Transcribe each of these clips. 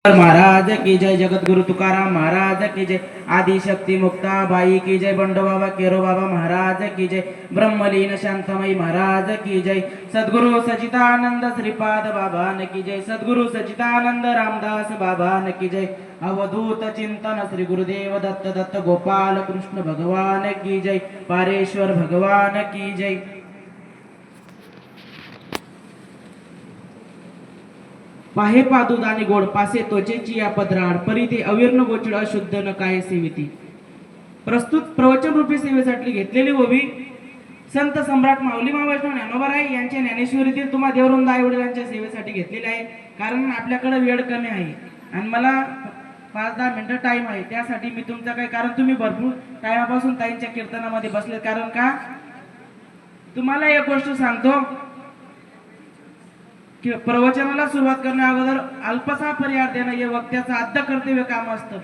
महाराज की जय, जगद्गुरु तुकाराम महाराज की जय, आदिशक्ती मुक्ता बाई की जय, बंडोबाबा केरोबाबा महाराज की जय, ब्रह्मलीन शांतमयी महाराज की जय, सद्गुरु सचिदानंद श्रीपाद बाबा की जय, सद्गुरु सचिदानंद रामदास बाबा की जय, अवधूत चिंतन श्री गुरुदेव दत्त दत्त गोपाल कृष्ण भगवान की जय, पारेश्वर भगवान की जय। पाहे पादूद आणि गोड पासे त्वचेची या पदराड परी ते अविर्ण गोचिड अशुद्ध न काय सेविती। प्रस्तुत प्रवचन रूपी सेवेसाठी घेतलेली ओवी संत सम्राट माऊली महावैष्णव ज्ञानोबाराय यांच्या ज्ञानेश्वरीतील तुम्हा देवरुंद आई वडिलांच्या सेवेसाठी घेतलेली आहे। कारण आपल्याकडे वेळ कमी आहे आणि मला 5-10 मिनिटं टाइम आहे, त्यासाठी मी तुमचा काही कारण तुम्ही भरपूर टाइमापासून ताईंच्या कीर्तनामध्ये बसले। कारण का तुम्हाला एक गोष्ट सांगतो की प्रवचनाला सुरुवात करण्या अगोदर अल्पसा पर्याय देणं हे वक्त्याचं आद्य कर्तव्य काम असतं।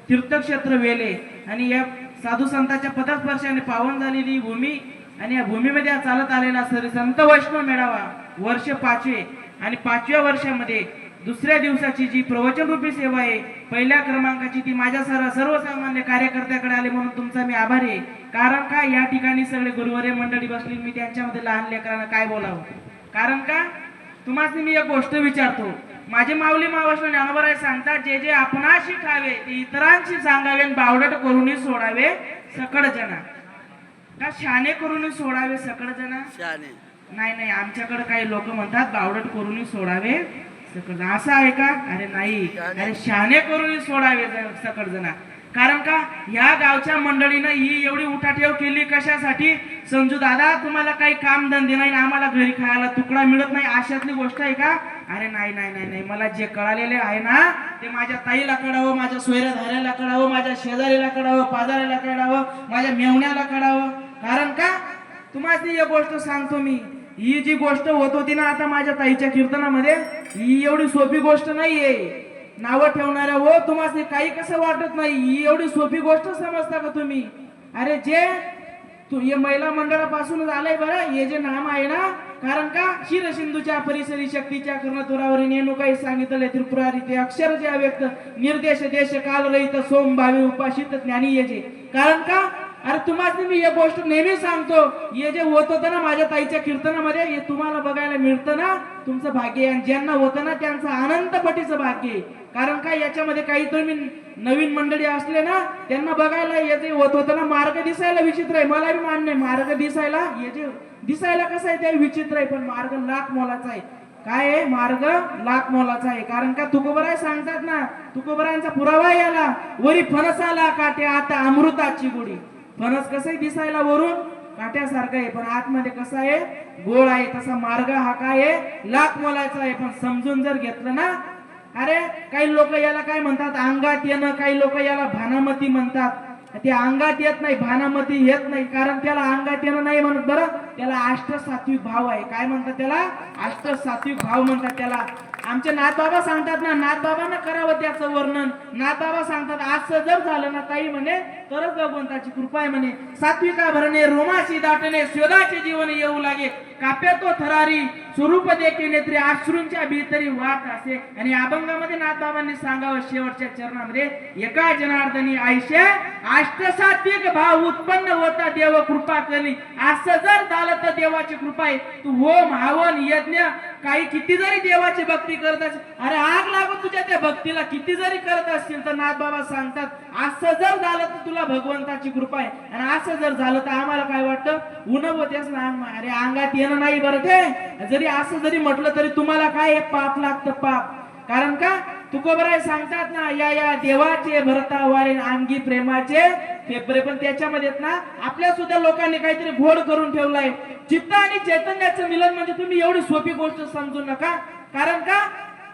तीर्थक्षेत्र वेले आणि या साधू संतांच्या पदस्पर्शाने पावन झालेली भूमी आणि या भूमीमध्ये चालत आलेला संत वैष्णव मेळावा वर्ष 5वे आणि 5व्या वर्षामध्ये दुसऱ्या दिवसाची जी प्रवचन रूपी सेवा आहे पहिल्या क्रमांकाची ती माझ्या सर्वसामान्य कार्यकर्त्याकडे आले म्हणून तुमचा मी आभारी आहे। कारण का या ठिकाणी सगळे गुरुवर्य मंडळी बसली, मी त्यांच्यामध्ये लहान लेकरांना काय बोलावं। कारण का तुम्हाला मी एक गोष्ट विचारतो, माझे माऊली महावैष्णव ज्ञानोबाराय सांगतात जे जे आपणाशी ठावे ते इतरांशी सांगावे, बावडट करूनही सोडावे सकळ जना। का शाने करूनही सोडावे सकळ जना? नाही, आमच्याकडे काही लोक म्हणतात बावडट करूनही सोडावे सकळ जना, असं आहे का? अरे नाही, अरे शाने करूनही सोडावे सकळ जना। कारण का या गावच्या मंडळीनं ही एवढी उठाठेव केली कशासाठी? संजू दादा तुम्हाला काही काम धंदे नाही, आम्हाला घरी खायला तुकडा मिळत नाही, अशातली गोष्ट आहे का? अरे नाही, मला जे कळालेले आहे ना ते माझ्या ताईला कळावं, माझ्या सोयऱ्याधाऱ्याला कळावं, माझ्या शेजारीला कळावं, पाजाऱ्याला कळावं, माझ्या मेवण्याला कळावं। कारण का तुम्हाला एक गोष्ट सांगतो मी, ही जी गोष्ट होत होती ना आता माझ्या ताईच्या कीर्तनामध्ये, ही एवढी सोपी गोष्ट नाहीये। नाव ठेवणाऱ्या हो तुम्हाला काही कसं वाटत नाही, ही एवढी सोपी गोष्ट समजता का तुम्ही? अरे जे तू हे महिला मंडळापासून आलंय बरं हे जे नाम आहे ना, कारण का शिरसिंधूच्या परिसरी शक्तीच्या कर्णतुरावरी नेणू काही सांगितले त्रिपुरारी ते अक्षर जे अव्यक्त निर्देश देश काल रहित सोम भावी उपासित ज्ञानी येजे। कारण का अरे तुम्हाला मी एक गोष्ट नेहमी सांगतो, हे जे होत होतं ना माझ्या ताईच्या कीर्तनामध्ये हे तुम्हाला बघायला मिळतं ना तुमचं भाग्य, आणि ज्यांना होतं ना त्यांचं अनंत पटीचं भाग्य आहे। कारण का याच्यामध्ये काही तुम्ही नवीन मंडळी असले ना त्यांना बघायला हे जे होत होतं ना मार्ग दिसायला विचित्र आहे, मला बी मान्य आहे मार्ग दिसायला हे जे दिसायला कसं आहे ते विचित्र आहे, पण मार्ग लाख मोलाचा आहे। काय आहे? मार्ग लाख मोलाचा आहे। कारण का तुकोबराय सांगतात ना, तुकोबरायांचा पुरावा याला वरी फणसाला काटे आता अमृताची गोडी। फणस कसं दिसायला वरून काट्यासारखं आहे पण आतमध्ये कसं आहे गोड आहे, तसा मार्ग हा काय आहे लाख मोलाचा आहे। पण समजून जर घेतलं ना, अरे काही लोक याला काय म्हणतात अंगात येणं, काही लोक याला भानामती म्हणतात। ते अंगात येत नाही भानामती येत नाही, कारण त्याला अंगात येणं नाही म्हणत बरं, त्याला अष्टसात्विक भाव आहे। काय म्हणतात त्याला? अष्टसात्विक भाव म्हणतात त्याला। आमचे नाथबाबा सांगतात ना, नाथबाबांना करावं त्याचं वर्णन। नाथबाबा सांगतात असं जर झालं ना ताई म्हणे तरच भगवंताची कृपा आहे म्हणे। सात्विका भरणे रोमाशी दाटणे शोधाचे जीवन येऊ लागे, काप्या तो थरारी स्वरूप देखे नेत्री अश्रूंच्या भीतरी वाट असे। आणि अभंगामध्ये नाथबाबांनी सांगावं शेवटच्या चरणामध्ये, एका जनार्दनी आयुष्य अष्टसात्विक भाव उत्पन्न होता देव कृपा करी। असं जर झालं तर देवाची कृपा आहे। तू होम हवन यज्ञ काही किती जरी देवाची भक्ती करत असेल, अरे आग लागून तुझ्या त्या भक्तीला किती जरी करत असतील तर नाथबाबा सांगतात असं जर झालं तर तुला भगवंताची कृपा आहे। आणि असं जर झालं तर आम्हाला काय वाटतं उन्हवतेच ना, अरे अंगात येणं नाही बरं ते जरी असं जरी म्हटलं तरी तुम्हाला काय पाप लागतं पाप। कारण का तुकोबराय सांगतात ना, या देवाचे भरता वारे अंगी प्रेमाचे फेफरे, पण त्याच्यामध्ये ना आपल्या सुद्धा लोकांनी काहीतरी घोड करून ठेवलाय। चित्त आणि चैतन्याचं मिलन म्हणजे तुम्ही एवढी सोपी गोष्ट समजू नका। कारण का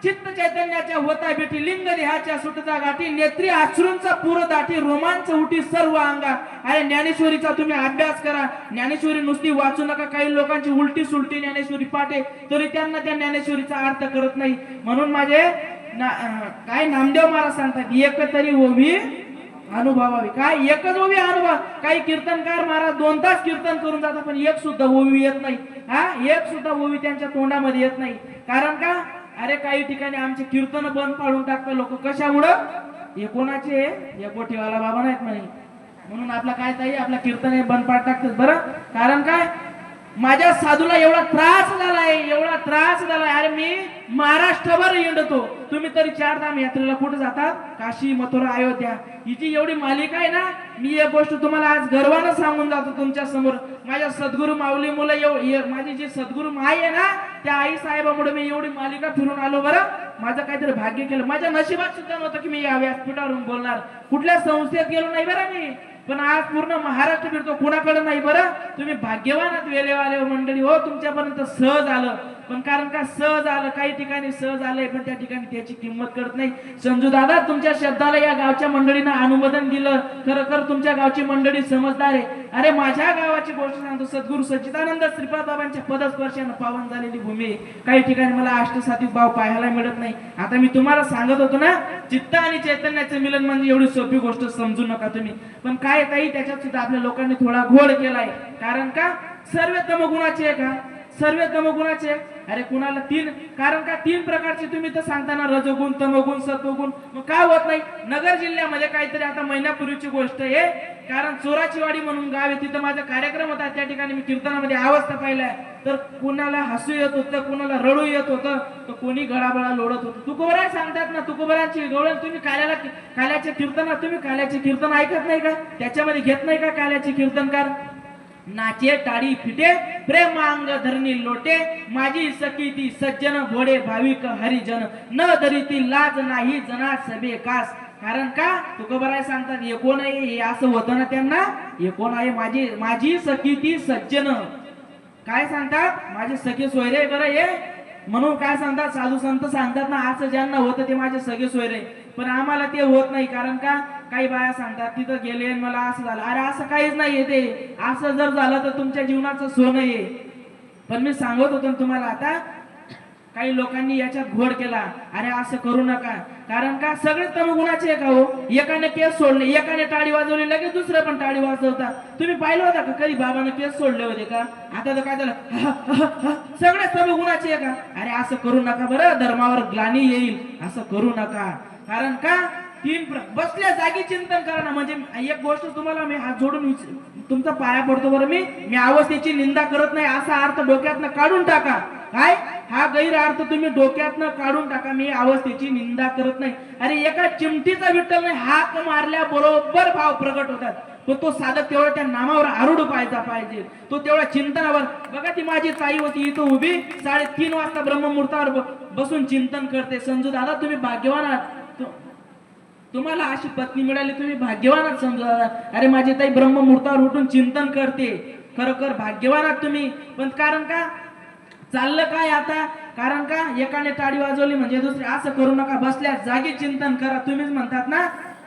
चित्त चैतन्याच्या होता बेटी लिंग देहाच्या सुटता गाठी, नेत्री अश्रूंचा पूर दाठी रोमांच उठी सर्व अंगा। अरे ज्ञानेश्वरीचा तुम्ही अभ्यास करा, ज्ञानेश्वरी नुसती वाचू नका। काही लोकांची उलटी सुलटी ज्ञानेश्वरी पाठे तरी त्यांना त्या ज्ञानेश्वरीचा अर्थ करत नाही। म्हणून माझे काय नामदेव महाराज सांगतात एक तरी ओवी अनुभवावी। काय एकच ओवी अनुभव? काही कीर्तनकार महाराज 2 तास कीर्तन करून जातात पण एक सुद्धा ओवी येत नाही। एक सुद्धा ओवी त्यांच्या तोंडामध्ये येत नाही। कारण का अरे काही ठिकाणी आमचे कीर्तन बंद पाडून टाकतात लोक. कशामुळं? हे कोणाचे? हे कोठीवाला बाबा नाहीत म्हणे, म्हणून आपला काय ताई आपला कीर्तन हे बंद पाड टाकतात. बरं कारण काय? माझ्या साधूला एवढा त्रास झालाय, एवढा त्रास झालाय. अरे मी महाराष्ट्रभर हिंडतो, तुम्ही तरी 4 धाम यात्रेला कुठे जातात? काशी, मथुरा, अयोध्या. हिची एवढी मालिका आहे ना. मी एक गोष्ट तुम्हाला आज गर्वानं सांगून जातो तुमच्या समोर. माझ्या सद्गुरू माऊली मुलं माझी जी सद्गुरू आई आहे ना, त्या आई साहेबामुळे मी एवढी मालिका फिरून आलो. बरं माझं काहीतरी भाग्य केलं. माझ्या नशिबात सुद्धा नव्हतं की मी या व्यासपीठावरून बोलणार. कुठल्या संस्थेत गेलो नाही बरं मी, पण आज पूर्ण महाराष्ट्र फिरतो, कुणाकडे नाही. बरं तुम्ही भाग्यवानात वेळेवाले मंडळी हो, तुमच्यापर्यंत सहज आलं. पण कारण का सहज आलं? काही ठिकाणी सहज आलंय, पण त्या ठिकाणी त्याची किंमत करत नाही. संजू दादा तुमच्या शब्दाला या गावच्या मंडळीनं अनुमोदन दिलं. खरं तुमच्या गावची मंडळी समजदार आहे. अरे माझ्या गावाची गोष्ट सांगतो. सद्गुरू सच्चिदानंद श्रीपाद बाबांच्या पदस्पर्शानं पावन झालेली भूमी. काही ठिकाणी मला अष्टसात्विक भाव पाहायला मिळत नाही. आता मी तुम्हाला सांगत होतो ना, चित्त आणि चैतन्याचं मिलन म्हणजे एवढी सोपी गोष्ट समजू नका तुम्ही. पण काय ताई त्याच्यात सुद्धा आपल्या लोकांनी थोडा घोळ केलाय. कारण का? सर्व तमगुणाचे आहे का? सर्व तमगुणाचे? अरे कुणाला 3, कारण का 3 प्रकारचे तुम्ही तर सांगताना, रजोगुण, तमोगुण, सत्वगुण. मग काय होत नाही? नगर जिल्ह्यामध्ये काहीतरी आता महिन्यापूर्वीची गोष्ट आहे, कारण चोराचीवाडी म्हणून गाव आहे, तिथं माझा कार्यक्रम होता. त्या ठिकाणी मी कीर्तनामध्ये अवस्था पाहिलाय. तर कुणाला हसू येत होतं, कुणाला रडू येत होतं, तर कोणी गळाबळा लोळत होतं. तुकोबरा सांगतात ना, तुकोबरांची गवळण. तुम्ही काल्याचे कीर्तन, तुम्ही काल्याचे कीर्तन ऐकत नाही का? त्याच्यामध्ये घेत नाही का काल्याचे कीर्तनकार? नाचे टाळी फिटे, प्रेमांग धरणी लोटे, माझी सखी ती सज्जन भोडे भाविक हरिजन, न धरीती लाज नाही जना सबे कास. कारण का? तुकोबराय सांगतात हे कोण आहे? हे असं होतं ना त्यांना. हे कोण आहे? माझी सखी ती सज्जन. काय सांगतात? माझे सखे सोयरे. बरं हे म्हणून काय सांगतात साधू संत सांगतात ना, असं ज्यांना होतं ते माझे सगळे सोयरे. पण आम्हाला ते होत नाही. कारण का? काही बाया सांगतात तिथं गेले मला असं झालं. अरे असं काहीच नाहीये. ते असं जर झालं तर तुमच्या जीवनाचं सोनं आहे. पण मी सांगत होतो तुम्हाला, आता काही लोकांनी याच्यात घोड केला. अरे असं करू नका. कारण का? सगळे तमगुणाचे का हो? एकाने केस सोडले, एकाने टाळी वाजवली, लगेच दुसरं पण टाळी वाजवता. तुम्ही पाहिलं होता का कधी बाबाने केस सोडले होते का? आता तर काय झालं, सगळे तमगुणाचे का? अरे असं करू नका. बरं धर्मावर ग्लानी येईल, असं करू नका. कारण का? 3 बसल्या जागी चिंतन करा ना. म्हणजे एक गोष्ट तुम्हाला मी हात जोडून तुमचा पाया पडतो. बरं मी अवस्थेची निंदा करत नाही, असा अर्थ डोक्यातनं काढून टाका. काय? हा गैर अर्थ तुम्ही डोक्यातनं काढून टाका. मी अवस्थेची निंदा करत नाही. अरे एका चिमटीचा विठ्ठल नाही हाक मारल्या बरोबर भाव प्रगट होतात. पण तो साधक तेवढा त्या नामावर आरूढ पाहिजे. तो तेवढा चिंतनावर. बघा ती माझी ताई होती इथं उभी, 3:30 वाजता ब्रह्ममुहूर्तावर बसून चिंतन करते. संजू दादा तुम्ही भाग्यवान आहात, तुम्हाला अशी पत्नी मिळाली, तुम्ही भाग्यवान आहात समजू दादा. अरे माझी ताई ब्रह्ममुहूर्तावर उठून चिंतन करते. खरोखर भाग्यवान आहात तुम्ही. पण कारण का? चाललं काय आता? कारण का? एकाने टाळी वाजवली म्हणजे दुसरे. असं करू नका. बसल्या जागी चिंतन करा. तुम्हीच म्हणतात ना,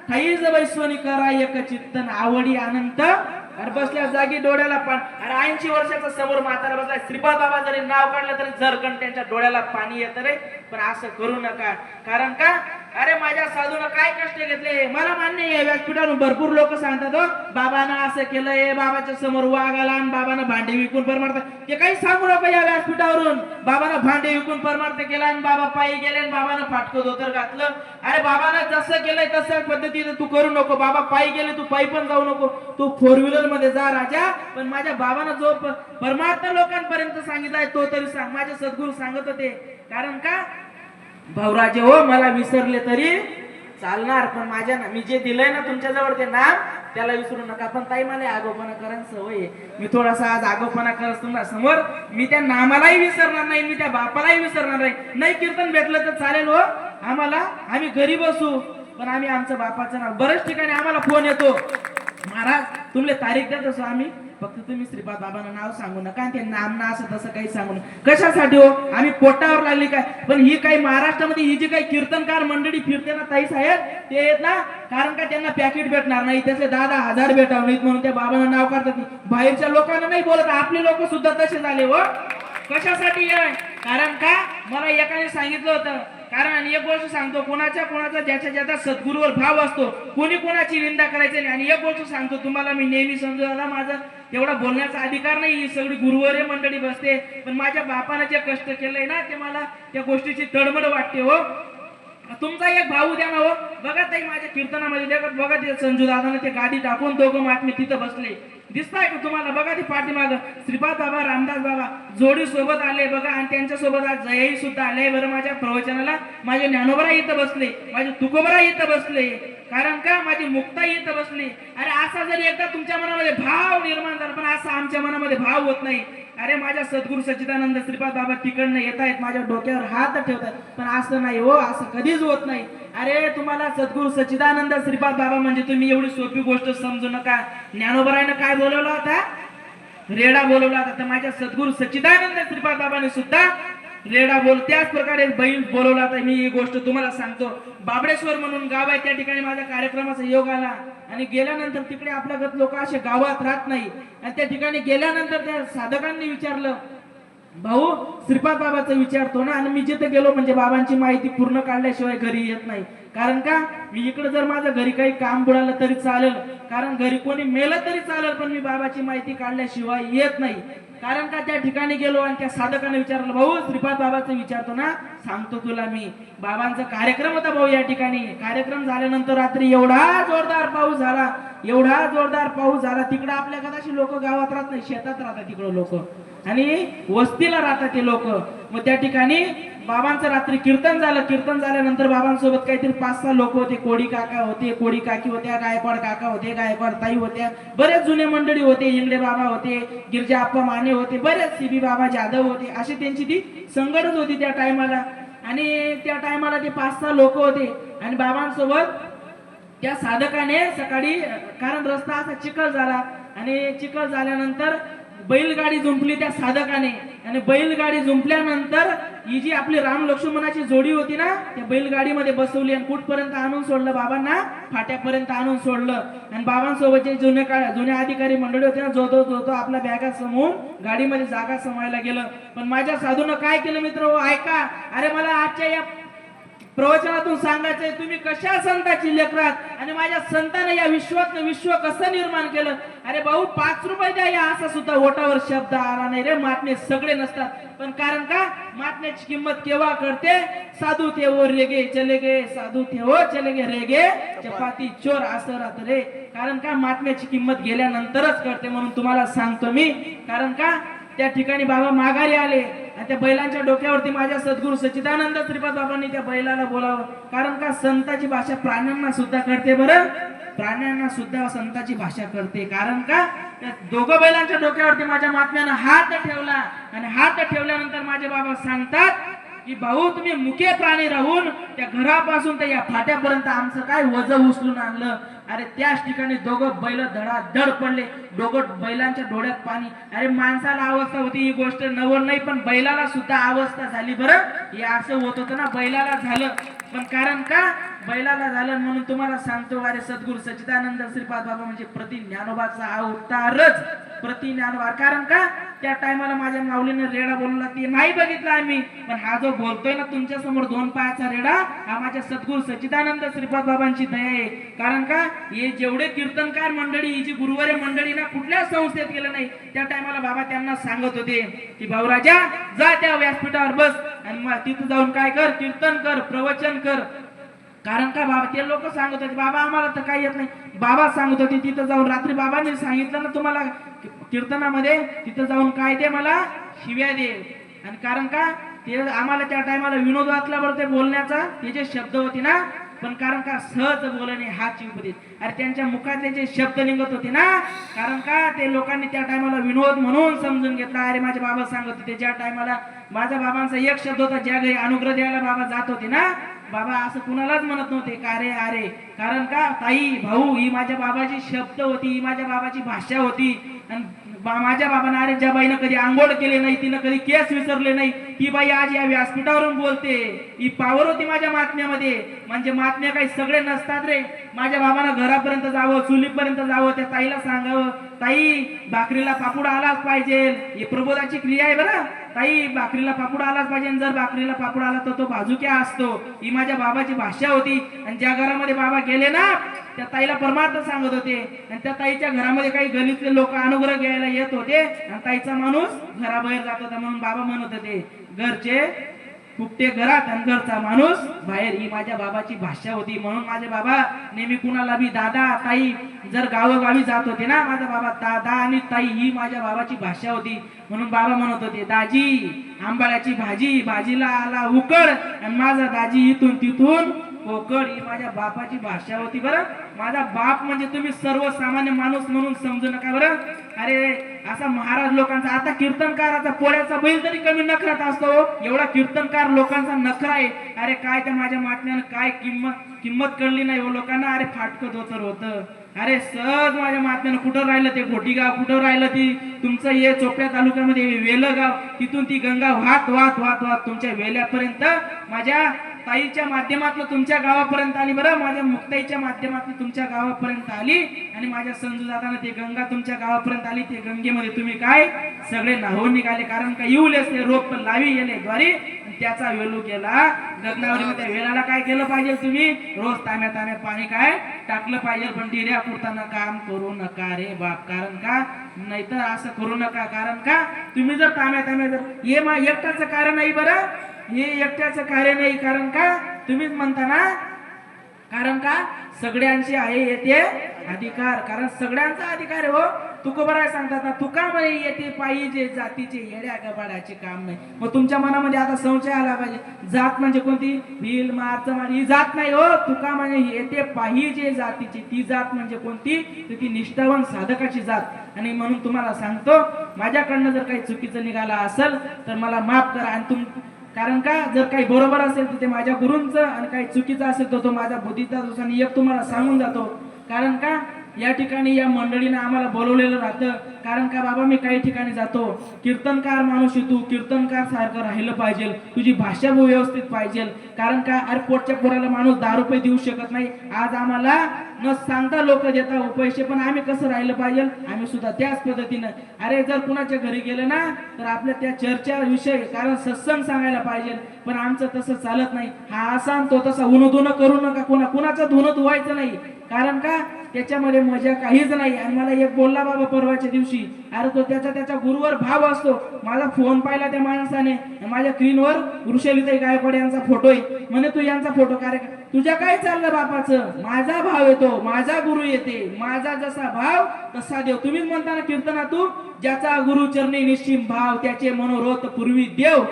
थाईज बैसोनी करा एक चिंतन आवडी अनंत. अरे बसल्या जागी डोळ्याला अरे 80 वर्षाचा समोर म्हातारा बसला, श्रीपाद बाबा जरी नाव काढलं तरी झरकण त्यांच्या डोळ्याला पाणी येतं रे. पण असं करू नका. कारण का? अरे माझ्या साधूनं काय कष्ट घेतले मला मान्य आहे. व्यासपीठावरून भरपूर लोक सांगतात हो बाबानं असं केलंय, बाबाच्या समोर वाघ आला आणि बाबानं भांडे विकून परमार्थ. ते काही सांगू नका या व्यासपीठावरून. बाबानं भांडे विकून परमार्थ केला आणि बाबा पायी गेले आणि बाबानं फाटकं धोतर घातलं. अरे बाबानं जसं केलंय तसं पद्धतीने तू करू नको. बाबा पायी गेले, तू पायी पण जाऊ नको. तू 4 व्हीलर मध्ये जा राजा. पण माझ्या बाबानं जो परमार्थ लोकांपर्यंत सांगितलाय तो तरी सांग. माझे सद्गुरू सांगत होते. कारण का? भाऊराजे हो मला विसरले तरी चालणार, पण माझ्या मी जे दिलंय ना तुमच्याजवळ ते नाम त्याला विसरू नका. पण ताई मला आगोपणा करायची सवय आहे. मी थोडासा आज आगोपणा करत तुम्हाला समोर. मी त्या नामालाही विसरणार नाही, मी त्या बापालाही विसरणार नाही. नाही कीर्तन भेटलं तर चालेल हो आम्हाला, आम्ही घरी बसू, पण आम्ही आमचं बापाचं नाव. बऱ्याच ठिकाणी आम्हाला फोन येतो, महाराज तुमले तारीख द्या तसं आम्ही, फक्त तुम्ही श्रीपाद बाबांना नाव सांगू नका आणि ते नाम ना असं तसं काही सांगू नका. कशासाठी हो? आम्ही पोटावर लागली काय? पण ही काही महाराष्ट्रामध्ये ही जी काही कीर्तनकार मंडळी फिरते ना ताई साहेब, ते येत ना कारण का त्यांना पॅकेट भेटणार नाही, त्याचे 10,000 भेटावं नाहीत म्हणून त्या बाबांना नाव काढतात. बाहेरच्या लोकांना नाही बोलत, आपले लोक सुद्धा तसे झाले हो. कशासाठी? कारण का? मला एकाने सांगितलं होतं कारण एक गोष्ट सांगतो, कोणाचा ज्याचा सद्गुरूवर भाव असतो, कोणी कोणाची निंदा करायची नाही. आणि एक गोष्ट सांगतो तुम्हाला, मी नेहमी समजू आला, माझा तेवढा बोलण्याचा अधिकार नाही. ही सगळी गुरुवारे मंडळी बसते, पण माझ्या बापाने जे कष्ट केलंय ना, ते मला त्या गोष्टीची तडमड वाटते हो. तुमचा एक भाऊ द्या ना हो. बघा ताई, माझ्या कीर्तनामध्ये बघा ते संजू दादाने ते गाडी टाकून दोघं महात्मे तिथं बसले, दिसताय का तुम्हाला? बघा ती पाठीमाग श्रीपाद बाबा, रामदास बाबा जोडी सोबत आले बघा. आणि त्यांच्या सोबत आज जयही सुद्धा आले बरं. माझ्या प्रवचनाला माझे ज्ञानोबरा इथं बसले, माझे तुकोबरा इथं बसले, कारण का माझी मुक्ता इथं बसली. अरे असा जर एकदा तुमच्या मनामध्ये भाव निर्माण झाला, पण असा आमच्या मनामध्ये भाव होत नाही. अरे माझ्या सद्गुरू सच्चिदानंद श्रीपाद बाबा तिकडनं येत आहेत, माझ्या डोक्यावर हात ठेवतात, पण असं नाही हो, असं कधीच होत नाही. अरे तुम्हाला सद्गुरू सच्चिदानंद श्रीपाद बाबा म्हणजे तुम्ही एवढी सोपी गोष्ट समजू नका. ज्ञानोबरायनं काय बोलवला होता? रेडा बोलवला होता. तर माझ्या सद्गुरू सच्चिदानंद श्रीपाद बाबांनी सुद्धा रेडा त्याच प्रकारे बैल बोलवला होता. मी ही गोष्ट तुम्हाला सांगतो. बाबळेश्वर म्हणून गाव आहे, त्या ठिकाणी माझ्या कार्यक्रमाचा योग आला. आणि गेल्यानंतर तिकडे आपल्यागत लोक असे गावात राहत नाही. आणि त्या ठिकाणी गेल्यानंतर त्या साधकांनी विचारलं, भाऊ श्रीपाद बाबाचं विचारतो ना. आणि मी जिथे गेलो म्हणजे बाबांची माहिती पूर्ण काढल्याशिवाय घरी येत नाही. कारण का, मी इकडे जर माझं घरी काही काम बुडालं तरी चालेल, कारण घरी कोणी मेलं तरी चालेल, पण मी बाबाची माहिती काढल्याशिवाय येत नाही. कारण का, त्या ठिकाणी गेलो आणि त्या साधकाने विचारलं, भाऊ श्रीपाद बाबाचं विचारतो ना. सांगतो तुला मी. बाबांचा कार्यक्रम होता भाऊ या ठिकाणी. कार्यक्रम झाल्यानंतर रात्री एवढा जोरदार पाऊस झाला, एवढा जोरदार पाऊस झाला. तिकडे आपल्या कदाचित लोक गावात राहत नाही, शेतात राहतात तिकडे लोक, आणि वस्तीला राहतात ते लोक. मग त्या ठिकाणी बाबांचं रात्री कीर्तन झालं. कीर्तन झाल्यानंतर बाबांसोबत काहीतरी 5-6 लोक होते. कोडी काका होते, कोडी काकी होत्या, गायकवाड काका होते, गायकवाड ताई होत्या, बरेच जुने मंडळी होते. इंगडे बाबा होते, गिरजा आप्पा माने होते, बरेच सीबी बाबा जाधव होते. अशी त्यांची ती संगतच होती त्या टायमाला. आणि त्या टायमाला ते 5-6 लोक होते. आणि बाबांसोबत त्या साधकाने सकाळी, कारण रस्ता असा चिखल झाला, आणि चिखल झाल्यानंतर बैलगाडी जुंपली त्या साधकाने. आणि बैलगाडी जुंपल्यानंतर ही जी आपली राम लक्ष्मणाची जोडी होती ना, त्या बैलगाडीमध्ये बसवली आणि कुठपर्यंत आणून सोडलं? बाबांना फाट्यापर्यंत आणून सोडलं. आणि बाबांसोबत जे जुने अधिकारी मंडळी होते ना, जो आपल्या बॅगा समून गाडीमध्ये जागा समायला गेलं. पण माझ्या साधूनं काय केलं मित्र, ऐका. अरे मला आजच्या या प्रवचनातून सांगायचंय, तुम्ही कशा संताची लेकरात, आणि माझ्या संताने या विश्वात विश्व कसं निर्माण केलं. अरे भाऊ 5 रुपये द्या, या असा सुद्धा ओटावर शब्द आला नाही रे. महात्मे सगळे नसतात, पण कारण का, महात्म्याची किंमत केव्हा करते? साधू थे वो रेगे चले गे, साधू थे वो चले गे रेगे, चपाती चोर असं राहत रे. कारण का, महात्म्याची किंमत गेल्यानंतरच करते. म्हणून तुम्हाला सांगतो मी. कारण का, त्या ठिकाणी बाबा माघारी आले आणि त्या बैलांच्या डोक्यावरती माझ्या सद्गुरू सच्चिदानंद श्रीपाद बाबांनी त्या बैलाला बोलावं. कारण का, संताची भाषा प्राण्यांना सुद्धा करते बरं, प्राण्यांना सुद्धा संताची भाषा करते. कारण का, त्या दोघं बैलांच्या डोक्यावरती माझ्या महात्म्यानं हात ठेवला. आणि हात ठेवल्यानंतर माझे बाबा सांगतात की भाऊ तुम्ही मुके प्राणी राहून त्या घरापासून त्या फाट्यापर्यंत आमचं काय वजन उचलून आणलं. अरे त्याच ठिकाणी दोघं बैल धडाधड पडले, दोघं बैलांच्या डोळ्यात पाणी. अरे माणसाला अवस्था होती ही गोष्ट नवर नाही, पण बैलाला सुद्धा अवस्था झाली बरं. हे असं होत होतं ना, बैलाला झालं. पण कारण का, बैलाला झालं म्हणून तुम्हाला सांगतो. अरे सद्गुरू सच्चिदानंद श्रीपाद बाबा म्हणजे प्रति ज्ञानोबाचा अवतारच, प्रति ज्ञानोबा. कारण का, त्या टायमाला माझ्या माऊलीने रेडा बोलला, ते नाही बघितलं आम्ही, पण हा जो बोलतोय ना तुमच्या समोर 2 पायाचा रेडा, हा माझ्या सद्गुरू सच्चिदानंद श्रीपाद बाबांची दया आहे. कारण का, हे जेवढे कीर्तनकार मंडळी, ही जी गुरुवारे मंडळी ना, कुठल्या संस्थेत गेलं नाही. त्या टायमाला बाबा त्यांना सांगत होते की भाऊ राजा जा त्या व्यासपीठावर बस, आणि तिथं जाऊन काय कर, कीर्तन कर, प्रवचन कर. कारण का बाबा, ते लोक सांगत होते, बाबा आम्हाला तर काही येत नाही. बाबा सांगत होते तिथं जाऊन, रात्री बाबांनी सांगितलं ना तुम्हाला कीर्तनामध्ये, तिथं जाऊन काय दे, मला शिव्या दे. आणि कारण का, ते आम्हाला त्या टायमाला विनोद वाचला बरं ते बोलण्याचा, ते जे शब्द होते ना, पण कारण का सहज बोलणे हाच उपदेश. अरे त्यांच्या मुखातले जे शब्द निघत होते ना, कारण का ते लोकांनी त्या टायमाला विनोद म्हणून समजून घेतला. अरे माझे बाबा सांगत होते, ज्या टायमाला माझ्या बाबांचा एक शब्द होता, ज्या घरी अनुग्रह द्यायला बाबा जात होते ना, बाबा असं कुणालाच म्हणत नव्हते का रे अरे. कारण का, ताई भाऊ ही माझ्या बाबाची शब्द होती, ही माझ्या बाबाची भाषा होती. आणि माझ्या बाबांना, अरे ज्या बाईनं कधी आंघोळ केले नाही, तिनं कधी केस विसरले नाही, ती बाई आज या व्यासपीठावरून बोलते, ही पावर होती माझ्या महात्म्यामध्ये. म्हणजे महात्म्य काही सगळे नसतात रे. माझ्या बाबांना घरापर्यंत जावं, चुलीपर्यंत जावं, त्या ताईला सांगावं, ताई भाकरीला पापूड आलाच पाहिजे. ही प्रबोधाची क्रिया आहे बरं. ताई भाकरीला पापूड आलाच पाहिजे. जर भाकरीला पापूड आला तर तो भाजूक्या असतो. ही माझ्या बाबाची भाषा होती. आणि ज्या घरामध्ये बाबा गेले ना, त्या ताईला परमार्थ सांगत होते. आणि त्या ताईच्या घरामध्ये काही गलीतले लोक अनुग्रह घ्यायला येत होते आणि ताईचा माणूस घराबाहेर जात होता. म्हणून बाबा म्हणत होते, घरचे फुकटे घरात आणि घरचा माणूस बाहेर. ही माझ्या बाबाची भाषा होती. म्हणून माझे बाबा नेहमी कुणाला बी दादा ताई, जर गावोगावी जात होते ना, माझा बाबा दादा आणि ताई ही माझ्या बाबाची भाषा होती. म्हणून बाबा म्हणत होते, दाजी आंबाळ्याची भाजी, भाजीला आला उकड, आणि माझा दाजी इथून तिथून कोकड. ही माझ्या बापाची भाषा होती बरं. माझा बाप म्हणजे तुम्ही सर्वसामान्य माणूस म्हणून समजू नका बरं. अरे असा महाराज लोकांचा, आता कीर्तनकाराचा पोळ्याचा बैल तरी कमी नखरात असतो. एवढा कीर्तनकार लोकांचा नखरा आहे. अरे काय त्या माझ्या महात्म्यानं काय किंमत कळली नाही हो लोकांना. अरे फाटकत होतं. अरे सहज माझ्या महात्म्यानं कुठं राहिलं ते घोटीगाव, कुठं राहिलं ती तुमचं हे चोपड्या तालुक्यामध्ये वेलगाव, तिथून ती गंगा वाहत वाहत वाहत वाहत तुमच्या वेल्यापर्यंत माझ्या ताईच्या माध्यमातून तुमच्या गावापर्यंत आली बरं. माझ्या मुक्ताईच्या माध्यमातून तुमच्या गावापर्यंत आली. आणि माझ्या संजू दादाने ते गंगा तुमच्या गावापर्यंत आली. ते गंगेमध्ये तुम्ही काय सगळे नाहून निघाले. कारण का येऊलेच ते रोप लावी गेले द्वारी, त्याचा वेलू गेला गगनावरी. त्या वेलाला काय केलं पाहिजे तुम्ही? रोज ताम्या पाणी काय टाकलं पाहिजे. पण डिऱ्या पुरताना काम करू नका रे बाप. कारण का नाहीतर असं करू नका. कारण का तुम्ही जर ताम्या जर हे एकटाचं कारण नाही बरं. हे एकट्याचं कार्य नाही. कारण का तुम्हीच म्हणता ना, कारण का सगळ्यांचे आहे येते अधिकार. कारण सगळ्यांचा अधिकार आहे हो. तुकोबराय सांगतात ना, तुका म्हणे येते पाहिजे जातीचे येड्या गबाडाचे काम नाही. मग तुमच्या मनामध्ये आता संशय आला पाहिजे, जात म्हणजे कोणती? भील मार ही जात नाही हो. तुका म्हणे येते पाहिजे जातीची, ती जात म्हणजे कोणती? तर ती निष्ठावान साधकाची जात. आणि म्हणून तुम्हाला सांगतो, माझ्याकडनं जर काही चुकीचं निघाला असेल तर मला माफ करा. आणि कारण का जर काही बरोबर असेल तर ते माझ्या गुरूंचं, आणि काही चुकीचं असेल तर तो माझ्या बुद्धीचा दोष. आणि एक तुम्हाला सांगून जातो, कारण का या ठिकाणी या मंडळीने आम्हाला बोलवलेलं राहतं. कारण का बाबा मी काही ठिकाणी जातो, कीर्तनकार माणूस तू कीर्तनकार सारखं राहिलं पाहिजे, तुझी भाषा व्यवस्थित पाहिजे. कारण का अरे पोटच्या पोराला माणूस 10 रुपये देऊ शकत नाही. आज आम्हाला न सांगता लोक देतात पैसे, पण आम्ही कसं राहिलं पाहिजे? आम्ही सुद्धा त्याच पद्धतीनं. अरे जर कुणाच्या घरी गेलं ना तर आपल्या त्या चर्चा विषय, कारण सत्संग सांगायला पाहिजे. पण आमचं तसं चालत नाही. हा असा तो तसा उन्ह करू नका. कुणाचं धुणं धुवायचं नाही. कारण का त्याच्यामध्ये मजा काहीच नाही. आणि मला एक बोलला बाबा परवाच्या दिवशी, अरे तो त्याच्या गुरुवर भाव असतो. माझा फोन पाहिला त्या माणसाने, माझ्या स्क्रीनवर वृषालीताई गायकवाड यांचा फोटो आहे. म्हणे तू यांचा फोटो काय तुझ्या काय चाललं बापाचं? माझा भाव येतो, माझा गुरु येते, माझा जसा भाव तसा देव. तुम्हीच म्हणता ना कीर्तनातून, ज्याचा गुरु चरणी निश्चिम भाव त्याचे मनोरथ पूर्वी देव.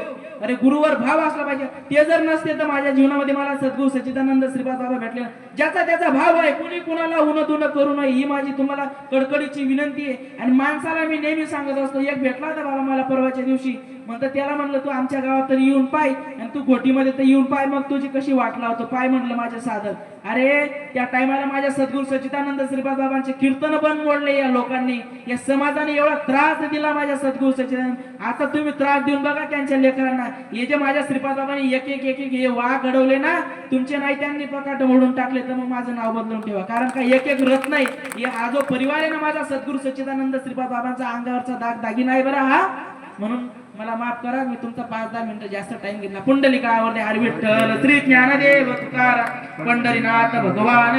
अरे गुरुवर भाव असला पाहिजे. ते जर नसते तर माझ्या जीवनामध्ये मला सद्गुरू सच्चिदानंद श्रीपाद बाबा भेटले. ज्याचा त्याचा भाव आहे, कुणी कुणाला उन्ह करू नये, ही माझी तुम्हाला कडकडीची विनंती आहे. आणि माणसाला मी नेहमी सांगत असतो, एक भेटला होता बाबा मला परवाच्या दिवशी, म्हणतं त्याला म्हणलं तू आमच्या गावात तरी येऊन पाय, आणि तू घोटीमध्ये तर येऊन पाय, मग तुझी कशी वाट लावतो पाय म्हणलं माझ्या साधक. अरे त्या टायमाला माझ्या सद्गुरू सच्चिदानंद श्रीपाद बाबांचे कीर्तन बंद मोडले या लोकांनी. या समाजाने एवढा त्रास दिला माझ्या सद्गुरू सच्चिदानंद. आता तुम्ही त्रास देऊन बघा त्यांच्या लेकरांना. हे जे माझ्या श्रीपाद बाबांनी एक हे वाघ घडवले ना, तुमचे नाही त्यांनी पकाट मोडून टाकले, तर मग माझं नाव बदलून ठेवा. कारण का एक रथ नाही. हा जो परिवार आहे ना माझा सद्गुरू सच्चिदानंद श्रीपाद बाबांचा, अंगावरचा दागिना आहे बरं हा. म्हणून मला माफ करा, मी तुमचा 5-10 मिनिटं जास्त टाइम घेतला. पुंडलिकावरती हरी विठ्ठल श्री ज्ञानदेव तुकाराम पंढरीनाथ भगवान.